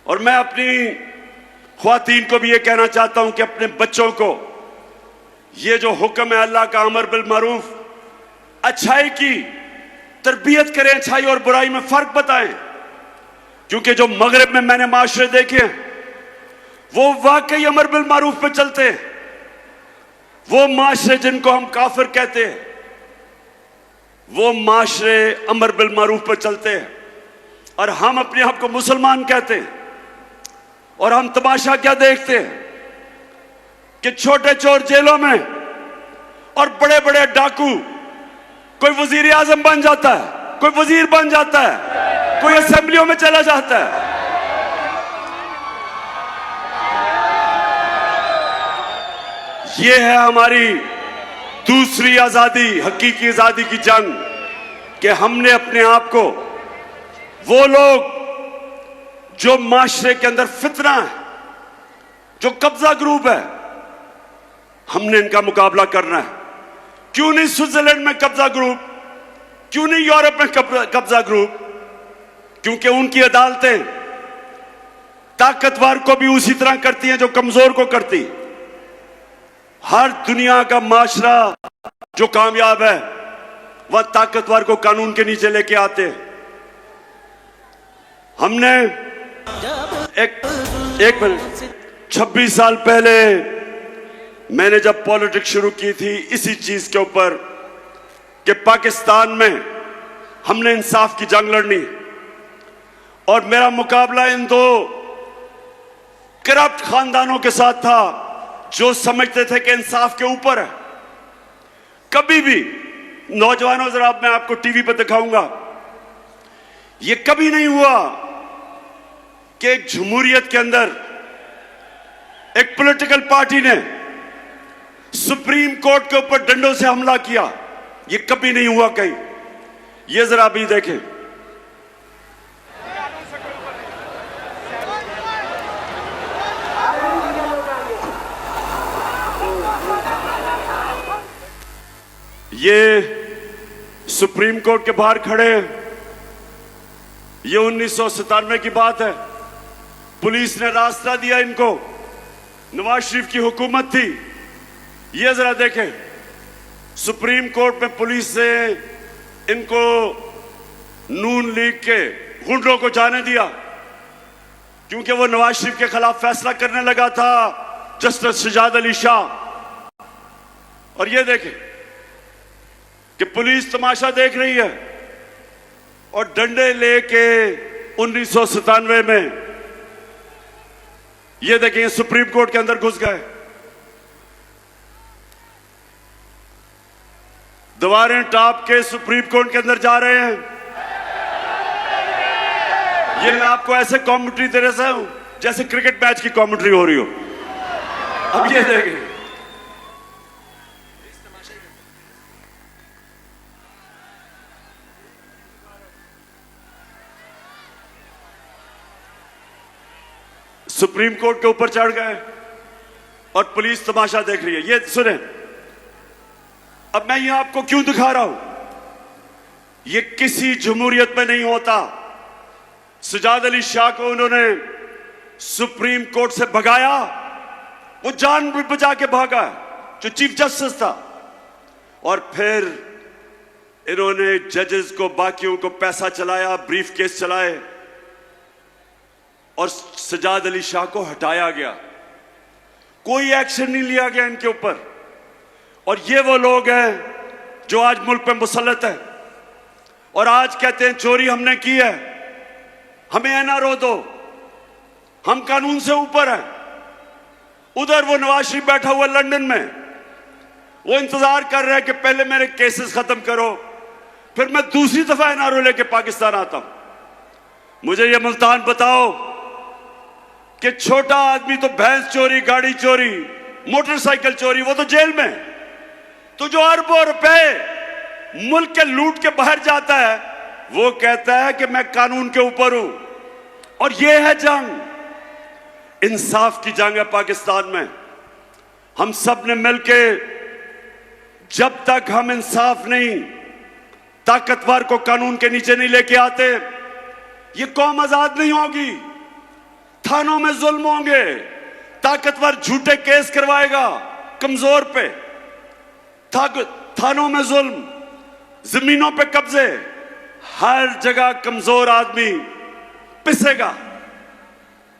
और मैं अपनी ख्वातीन को भी ये कहना चाहता हूं कि अपने बच्चों को ये जो हुक्म है अल्लाह का, अमर बिल मारूफ, अच्छाई की तरबियत करें, अच्छाई और बुराई में फर्क बताएं। क्योंकि जो मगरिब में मैंने माशरे देखे हैं वो वाकई अमर बिल मारूफ पे चलते हैं। वो माशरे जिनको हम काफिर कहते हैं वो माशरे अमर बिल मारूफ पे चलते हैं, और हम अपने आप को मुसलमान कहते हैं। और हम तमाशा क्या देखते हैं कि छोटे चोर जेलों में और बड़े बड़े डाकू, कोई वजीर आजम बन जाता है, कोई वजीर बन जाता है, कोई असेंबलियों में चला जाता है। ये है हमारी दूसरी आजादी, हकीकी आजादी की जंग, कि हमने अपने आप को, वो लोग जो माशरे के अंदर फितना है, जो कब्जा ग्रुप है, हमने इनका मुकाबला करना है। क्यों नहीं स्विट्जरलैंड में कब्जा ग्रुप, क्यों नहीं यूरोप में कब्जा ग्रुप? क्योंकि उनकी अदालतें ताकतवर को भी उसी तरह करती हैं जो कमजोर को करती। हर दुनिया का माशरा जो कामयाब है वह ताकतवर को कानून के नीचे लेके आते हैं। हमने एक मिनट, 26 साल पहले मैंने जब पॉलिटिक्स शुरू की थी इसी चीज के ऊपर कि पाकिस्तान में हमने इंसाफ की जंग लड़नी, और मेरा मुकाबला इन दो करप्ट खानदानों के साथ था जो समझते थे कि इंसाफ के ऊपर है। कभी भी, नौजवानों जरा मैं आपको टीवी पर दिखाऊंगा, यह कभी नहीं हुआ कि एक जमहूरियत के अंदर एक पॉलिटिकल पार्टी ने सुप्रीम कोर्ट के ऊपर डंडों से हमला किया। यह कभी नहीं हुआ कहीं। यह जरा अभी देखें, ये सुप्रीम कोर्ट के बाहर खड़े हैं। ये 1997 की बात है। पुलिस ने रास्ता दिया इनको, नवाज शरीफ की हुकूमत थी। ये जरा देखें, सुप्रीम कोर्ट में पुलिस ने इनको नून लीग के गुंडों को जाने दिया क्योंकि वो नवाज शरीफ के खिलाफ फैसला करने लगा था, जस्टिस सजाद अली शाह। और ये देखें कि पुलिस तमाशा देख रही है और डंडे लेके 1997 में ये देखें सुप्रीम कोर्ट के अंदर घुस गए, दीवारें टाप के सुप्रीम कोर्ट के अंदर जा रहे हैं। ये मैं आपको ऐसे कमेंट्री दे रहा हूं जैसे क्रिकेट मैच की कमेंट्री हो रही हो। अब ये देखें, सुप्रीम कोर्ट के ऊपर चढ़ गए और पुलिस तमाशा देख रही है। ये सुने, अब मैं ये आपको क्यों दिखा रहा हूं, ये किसी जमहूरियत में नहीं होता। सजाद अली शाह को उन्होंने सुप्रीम कोर्ट से भगाया, वो जान बचा के भागा, जो चीफ जस्टिस था। और फिर इन्होंने जजेस को, बाकियों को पैसा चलाया, ब्रीफ केस चलाए और सजाद अली शाह को हटाया गया। कोई एक्शन नहीं लिया गया इनके ऊपर। और ये वो लोग हैं जो आज मुल्क पे मुसल्लत है और आज कहते हैं चोरी हमने की है, हमें एनआरओ दो, हम कानून से ऊपर हैं। उधर वो नवाज शरीफ बैठा हुआ लंदन में, वो इंतजार कर रहे हैं कि पहले मेरे केसेस खत्म करो, फिर मैं दूसरी दफा एनआरओ लेके पाकिस्तान आता हूं। मुझे ये मुल्तान बताओ कि छोटा आदमी तो भैंस चोरी, गाड़ी चोरी, मोटरसाइकिल चोरी, वो तो जेल में। तो जो अरबों रुपए मुल्क के लूट के बाहर जाता है वो कहता है कि मैं कानून के ऊपर हूं। और ये है जंग, इंसाफ की जंग है पाकिस्तान में। हम सब ने मिलके, जब तक हम इंसाफ नहीं, ताकतवर को कानून के नीचे नहीं लेके आते, ये कौम आजाद नहीं होगी। थानों में जुल्म होंगे, ताकतवर झूठे केस करवाएगा कमजोर पे, थानों में जुल्म, जमीनों पे कब्जे, हर जगह कमजोर आदमी पिसेगा।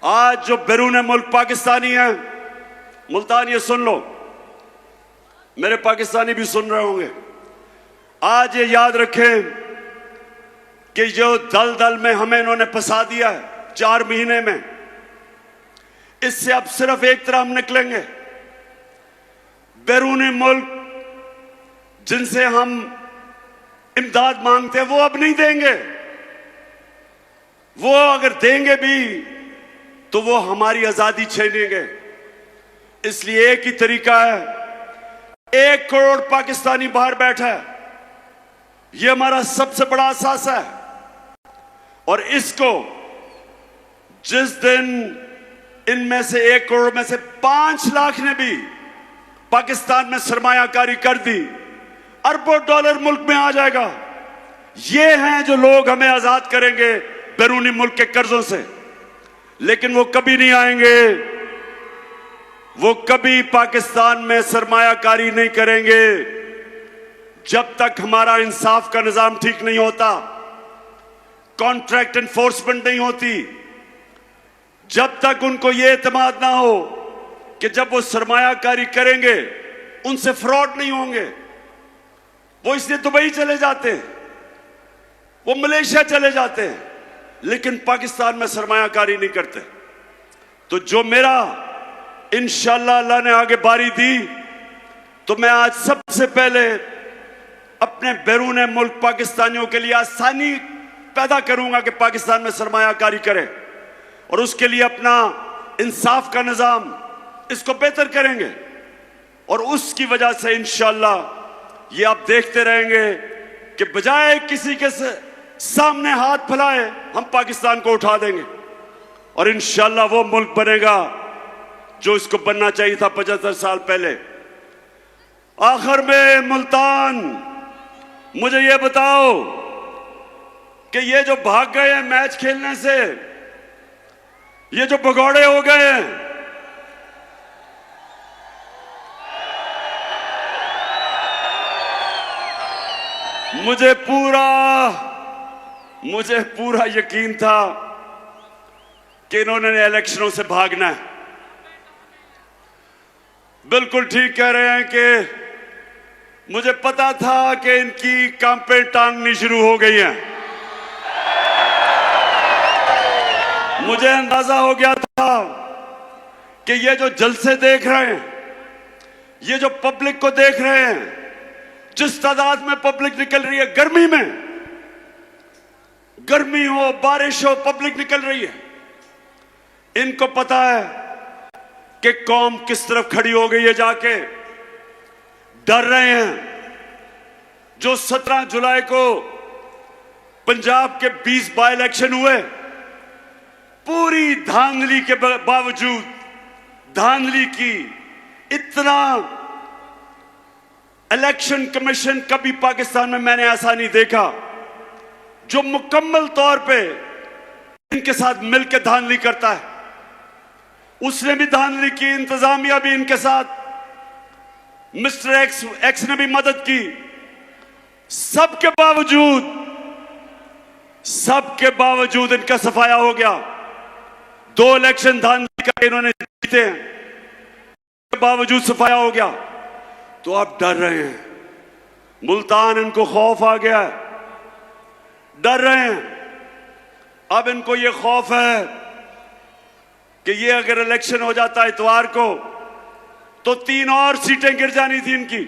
आज जो बैरून मुल्क पाकिस्तानी है, मुल्तान ये सुन लो, मेरे पाकिस्तानी भी सुन रहे होंगे, आज ये याद रखें कि जो दलदल में हमें इन्होंने फंसा दिया है 4 महीने में, इससे अब सिर्फ एक तरह हम निकलेंगे। बैरूनी मुल्क जिनसे हम इमदाद मांगते हैं वो अब नहीं देंगे, वो अगर देंगे भी तो वो हमारी आजादी छीनेंगे। इसलिए एक ही तरीका है, 1 करोड़ पाकिस्तानी बाहर बैठा है, ये हमारा सबसे बड़ा असासा है। और इसको जिस दिन इनमें से 1 करोड़ में से 5 लाख ने भी पाकिस्तान में सरमायाकारी कर दी, अरबों डॉलर मुल्क में आ जाएगा। ये हैं जो लोग हमें आजाद करेंगे बैरूनी मुल्क के कर्जों से, लेकिन वो कभी नहीं आएंगे, वो कभी पाकिस्तान में सरमायाकारी नहीं करेंगे जब तक हमारा इंसाफ का निजाम ठीक नहीं होता, कॉन्ट्रैक्ट एनफोर्समेंट नहीं होती, जब तक उनको ये एतमाद ना हो कि जब वो सरमायाकारी करेंगे उनसे फ्रॉड नहीं होंगे। वो इसलिए दुबई चले जाते हैं, वो मलेशिया चले जाते हैं, लेकिन पाकिस्तान में सरमायाकारी नहीं करते। तो जो मेरा इंशाअल्लाह अल्लाह ने आगे बारी दी, तो मैं आज सबसे पहले अपने बैरून मुल्क पाकिस्तानियों के लिए आसानी पैदा करूंगा कि पाकिस्तान में सरमायाकारी करें, और उसके लिए अपना इंसाफ का निजाम इसको बेहतर करेंगे। और उसकी वजह से इंशाअल्लाह ये आप देखते रहेंगे कि बजाय किसी के सामने हाथ फैलाए हम पाकिस्तान को उठा देंगे, और इंशाअल्लाह वो मुल्क बनेगा जो इसको बनना चाहिए था 75 साल पहले। आखिर में मुल्तान, मुझे ये बताओ कि ये जो भाग गए हैं मैच खेलने से, ये जो भगौड़े हो गए हैं, मुझे पूरा यकीन था कि इन्होंने इलेक्शनों से भागना है। बिल्कुल ठीक कह रहे हैं कि मुझे पता था कि इनकी कांपें टांगनी शुरू हो गई हैं। मुझे अंदाजा हो गया था कि ये जो जलसे देख रहे हैं, ये जो पब्लिक को देख रहे हैं, जिस तादाद में पब्लिक निकल रही है, गर्मी हो बारिश हो, पब्लिक निकल रही है, इनको पता है कि कौम किस तरफ खड़ी हो गई है, जाके डर रहे हैं। जो 17 जुलाई को पंजाब के 20 बाई इलेक्शन हुए, पूरी धांधली के बावजूद, धांधली की, इतना इलेक्शन कमीशन कभी पाकिस्तान में मैंने ऐसा नहीं देखा जो मुकम्मल तौर पे इनके साथ मिलकर धांधली करता है। उसने भी धांधली की, इंतजामिया भी इनके साथ, मिस्टर एक्स ने भी मदद की। सबके बावजूद इनका सफाया हो गया। 2 इलेक्शन धांधली का इन्होंने जीते हैं, के बावजूद सफाया हो गया। तो आप डर रहे हैं, मुल्तान इनको खौफ आ गया है, डर रहे हैं। अब इनको ये खौफ है कि ये अगर इलेक्शन हो जाता है इतवार को, तो 3 और सीटें गिर जानी थी इनकी,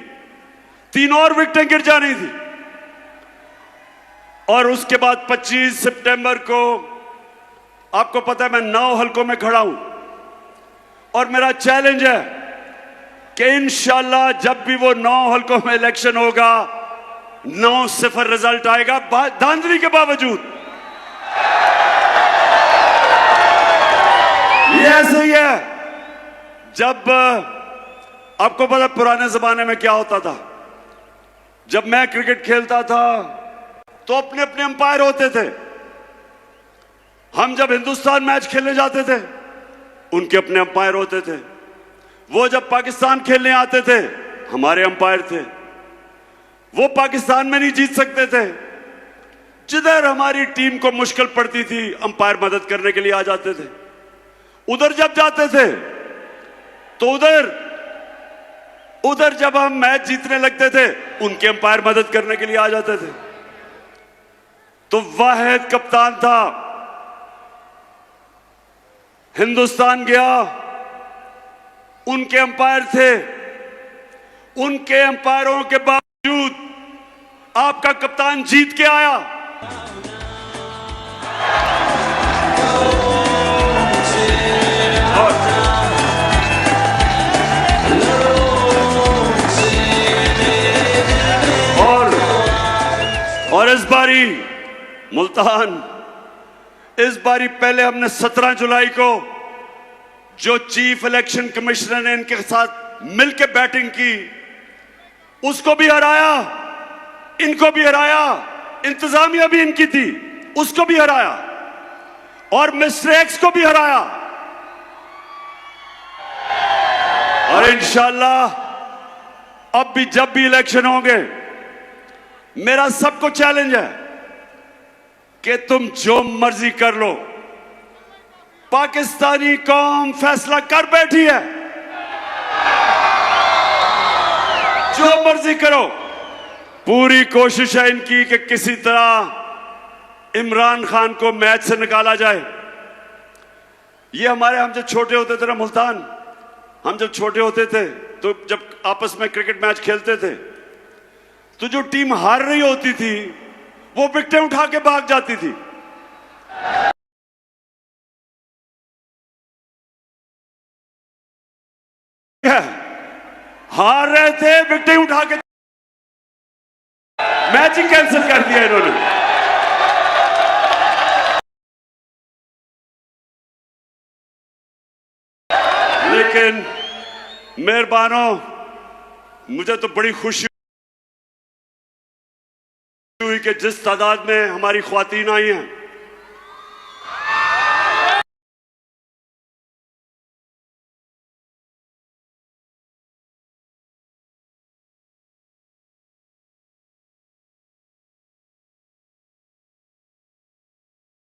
3 और विकेटें गिर जानी थी। और उसके बाद 25 सितंबर को आपको पता है मैं 9 हलकों में खड़ा हूं, और मेरा चैलेंज है कि इंशाअल्लाह जब भी वो 9 हलकों में इलेक्शन होगा, 9-0 रिजल्ट आएगा, धांधली के बावजूद। ये ऐसे ही है। जब आपको पता पुराने जमाने में क्या होता था, जब मैं क्रिकेट खेलता था तो अपने अपने अंपायर होते थे। हम जब हिंदुस्तान मैच खेलने जाते थे उनके अपने अंपायर होते थे। वो जब पाकिस्तान खेलने आते थे हमारे अंपायर थे। वो पाकिस्तान में नहीं जीत सकते थे, जिधर हमारी टीम को मुश्किल पड़ती थी अंपायर मदद करने के लिए आ जाते थे। उधर जब जाते थे तो उधर जब हम मैच जीतने लगते थे उनके अंपायर मदद करने के लिए आ जाते थे। तो वाहिद कप्तान था, हिंदुस्तान गया, उनके अंपायर थे। उनके अंपायरों के बावजूद आपका कप्तान जीत के आया। और इस बारी मुल्तान, इस बारी पहले हमने 17 जुलाई को जो चीफ इलेक्शन कमिश्नर ने इनके साथ मिलकर बैटिंग की उसको भी हराया, इनको भी हराया, इंतजामिया भी इनकी थी उसको भी हराया, और मिस्टर एक्स को भी हराया। और इंशाल्लाह अब भी जब भी इलेक्शन होंगे मेरा सबको चैलेंज है कि तुम जो मर्जी कर लो, पाकिस्तानी कौम फैसला कर बैठी है। जो मर्जी करो, पूरी कोशिश है इनकी कि किसी तरह इमरान खान को मैच से निकाला जाए। ये हम जब छोटे होते थे ना मुल्तान, हम जब छोटे होते थे तो जब आपस में क्रिकेट मैच खेलते थे तो जो टीम हार रही होती थी वो विकेटें उठा के भाग जाती थी। हार रहे थे, विकेटें उठा के मैच ही कैंसिल कर दिया इन्होंने। लेकिन मेहरबानो, मुझे तो बड़ी खुशी हुई कि जिस तादाद में हमारी ख्वातीन आई हैं